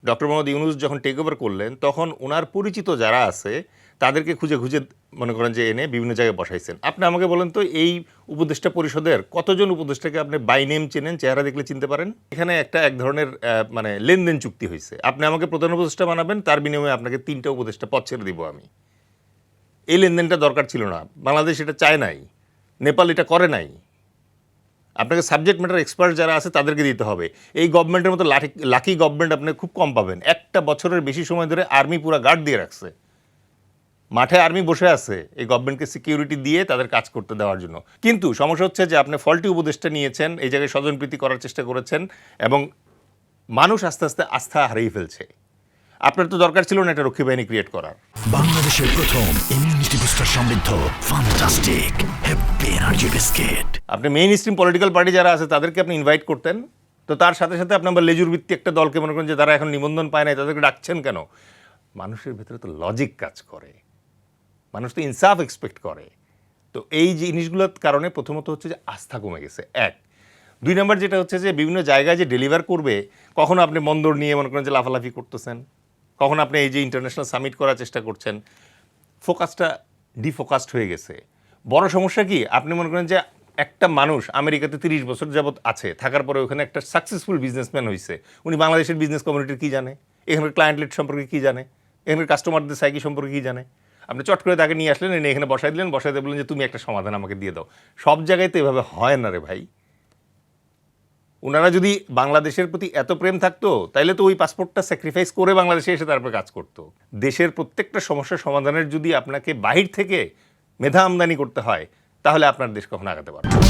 Doctor Mohammad Yunus যখন take over করলেন তখন ওনার পরিচিত যারা আছে তাদেরকে খুঁজে খুঁজে মনে করেন যে এনে বিভিন্ন জায়গায় বসাইছেন। আপনি আমাকে বলেন তো এই উপদেষ্টা পরিষদের কতজন উপদেষ্টাকে আপনি বাই নেম চেনেন, চেহারা দেখলে চিনতে পারেন? এখানে এক ধরনের মানে লেনদেন চুক্তি হয়েছে। আপনি আমাকে প্রধান উপদেষ্টা বানাবেন, তার বিনিময়ে আপনাকে 3টা উপদেষ্টা পদ ছেড়ে দিব আমি। এই লেনদেনটা দরকার ছিল না। বাংলাদেশ এটা চায় নাই, নেপাল এটা করে নাই। আপনাকে সাবজেক্ট ম্যাটার এক্সপার্ট যারা আছে তাদেরকে দিতে হবে। এই গভর্নমেন্টের মতো লাকি গভর্নমেন্ট আপনি খুব কম পাবেন। একটা বছরের বেশি সময় ধরে আর্মি পুরো গার্ড দিয়ে রাখছে, মাঠে আর্মি বসে আছে এই গভর্নমেন্টকে সিকিউরিটি দিয়ে তাদের কাজ করতে দেওয়ার জন্য। কিন্তু সমস্যা হচ্ছে যে আপনি ফল্টি উপদেষ্টা নিয়েছেন, এই জায়গায় স্বজনপ্রীতি করার চেষ্টা করেছেন এবং মানুষ আস্তে আস্তে আস্থা হারিয়ে ফেলছে। আপনার তো দরকার ছিল না একটা রক্ষী বাহিনী ক্রিয়েট করার। বাংলাদেশের প্রথম ইমিউনিটি বুস্টার সমৃদ্ধ ফ্যান্টাস্টিক হ্যাপি এনার্জি বিস্কিট। আপনি মেইন স্ট্রিম পলিটিক্যাল পার্টি যারা আছে তাদেরকে আপনি ইনভাইট করতেন, তো তার সাথে সাথে আপনি আবার লেজুর ভিত্তিক একটা দলকে মনে করেন যে তারা এখন নিবন্ধন পায় নাই, তাদেরকে ডাকছেন কেন? মানুষের ভেতরে তো লজিক কাজ করে, মানুষ তো ইনসাফ এক্সপেক্ট করে। তো এই জিনিসগুলোর কারণে প্রথমত হচ্ছে যে আস্থা কমে গেছে, 1। 2 নম্বর যেটা হচ্ছে যে বিভিন্ন জায়গায় যে ডেলিভার করবে, কখনো আপনি বন্দর নিয়ে মনে করেন যে লাফালাফি করতেছেন, কখন আপনি এই যে ইন্টারন্যাশনাল সামিট করার চেষ্টা করছেন, ফোকাসটা ডিফোকাসড হয়ে গেছে। বড় সমস্যা কি, আপনি মনে করেন যে একটা মানুষ আমেরিকাতে 30 বছর যাবৎ আছে, থাকার পরে ওখানে একটা সাকসেসফুল বিজনেসম্যান হয়েছে, উনি বাংলাদেশের বিজনেস কমিউনিটির কী জানে, এখানকার ক্লায়েন্ট লিড সম্পর্কে কী জানে, এখানকার কাস্টমারদের সাইকি সম্পর্কে কী জানে? আপনি চট করে তাকে নিয়ে আসলেন, এনে এখানে বসাই দিলেন, বসাই দিয়ে বললেন যে তুমি একটা সমাধান আমাকে দিয়ে দাও। সব জায়গায় তো এভাবে হয় না রে ভাই। ওনারা যদি বাংলাদেশের প্রতি এত প্রেম থাকতো তাইলে তো ওই পাসপোর্টটা স্যাক্রিফাইস করে বাংলাদেশে এসে তারপরে কাজ করতো। দেশের প্রত্যেকটা সমস্যার সমাধানের যদি আপনাকে বাহির থেকে মেধা আমদানি করতে হয়, তাহলে আপনার দেশ কখনো আগাতে পারবে না।